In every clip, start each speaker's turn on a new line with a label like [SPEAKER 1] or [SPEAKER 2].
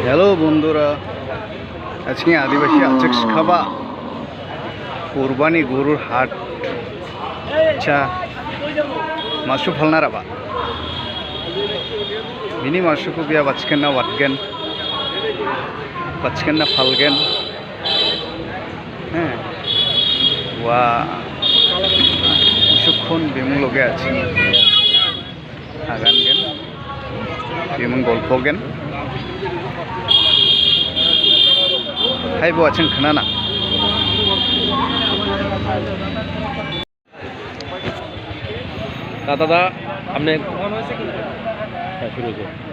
[SPEAKER 1] Hello বন্ধুরা, আজকে আদিবাসী আচেক্স খাবা কোরবানি গরুর হাট আচ্ছা মাসু ফালনা রাবা বিনি মাসুku biya bachkenna watgen bachkenna falgen হ্যাঁ ওয়া কিছুক্ষণ বিমুং লগে আছি আগান গেন বিমুং গল্প গেন হাইবো আছেন খানা
[SPEAKER 2] দাদা আপনি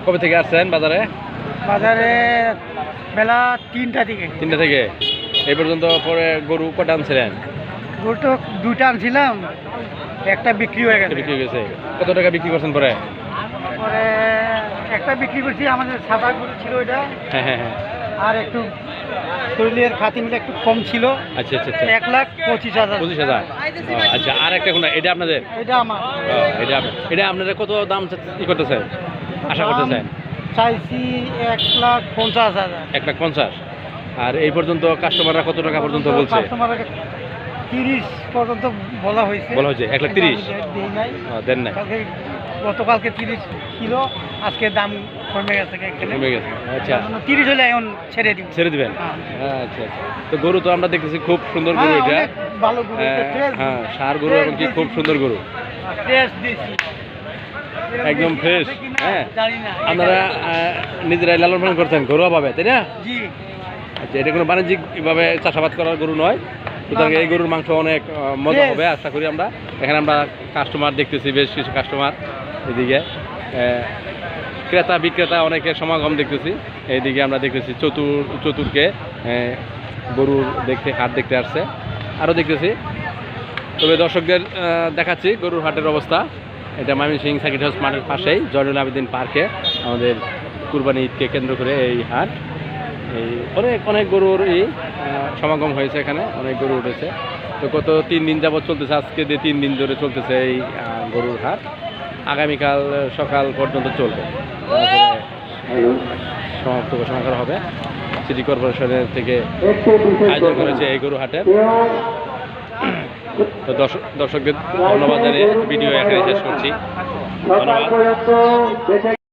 [SPEAKER 2] কবে থেকে আসছেন বাজারে?
[SPEAKER 3] বাজারে বেলা 3টা থেকে
[SPEAKER 2] এই পর্যন্ত পরে গরু কটা আনছিলেন?
[SPEAKER 3] গরু তো 2টা আনছিলাম, একটা বিক্রি হয়ে গেছে।
[SPEAKER 2] কত টাকা বিক্রি করছেন পরে?
[SPEAKER 3] পরে একটা বিক্রি করছি, আমাদের সাদা গরু ছিল ওইটা।
[SPEAKER 2] হ্যাঁ,
[SPEAKER 3] আর একটু শরীরের খাতি মিলে একটু কম ছিল।
[SPEAKER 2] আচ্ছা
[SPEAKER 3] 1,25,000।
[SPEAKER 2] আচ্ছা, আর একটা কোনটা? এটা আপনাদের?
[SPEAKER 3] এটা আমার।
[SPEAKER 2] এটা আপনারা কত দাম করতেছেন, আশা করতেছেন?
[SPEAKER 3] চাইছি 1,50,000।
[SPEAKER 2] 1,50,000। আর এই পর্যন্ত কাস্টমাররা কত টাকা পর্যন্ত বলছে?
[SPEAKER 3] কাস্টমার 30 পর্যন্ত বলা হয়েছে।
[SPEAKER 2] 1,30,000 দেন নাই?
[SPEAKER 3] গতকালকে 30 ছিল, আজকে দাম কমে গেছে।
[SPEAKER 2] আচ্ছা,
[SPEAKER 3] 30 হলে এখন ছেড়ে দিবেন।
[SPEAKER 2] আচ্ছা, তো গরু তো আমরা দেখতেছি খুব সুন্দর গরু, এটা
[SPEAKER 3] ভালো গরু,
[SPEAKER 2] হ্যাঁ ষাঁড় গরু এবং কি খুব সুন্দর গরু, একদম ফ্রেশ। হ্যাঁ, আপনারা নিজেরাই লালন পালন করছেন ঘরোয়া ভাবে, তাই না?
[SPEAKER 3] জি।
[SPEAKER 2] আচ্ছা, এটা কোনো বাণিজ্যিক ভাবে চাষাবাদ করার গরু নয়, সুতরাং এই গরুর মাংস অনেক মজা হবে আশা করি। আমরা এখানে কাস্টমার দেখতেছি, বেশ কিছু কাস্টমার এদিকে, ক্রেতা বিক্রেতা অনেকের সমাগম দেখতেছি। এইদিকে আমরা দেখতেছি চতুর্কে গরুর হাট দেখতে আসছে, আরও দেখতেছি। তবে দর্শকদের দেখাচ্ছি গরুর হাটের অবস্থা। এটা ময়মনসিংহ সার্কিট হাউস মাঠের পাশেই জয়নুল আবেদিন পার্কে আমাদের কুরবানি ঈদকে কেন্দ্র করে এই হাট। এই অনেক গরুর সমাগম হয়েছে, এখানে অনেক গরু উঠেছে। তো গত 3 দিন যাবৎ চলতেছে, আজকে দিয়ে 3 দিন ধরে চলতেছে এই গরুর হাট। আগামীকাল সকাল পর্যন্ত চলবে, সমাপ্ত ঘোষণা করা হবে। সিটি কর্পোরেশনের থেকে আয়োজন করেছে এই গরু হাটের। তো দর্শকদের ধন্যবাদ জানিয়ে ভিডিও এখানে শেষ করছি। ধন্যবাদ।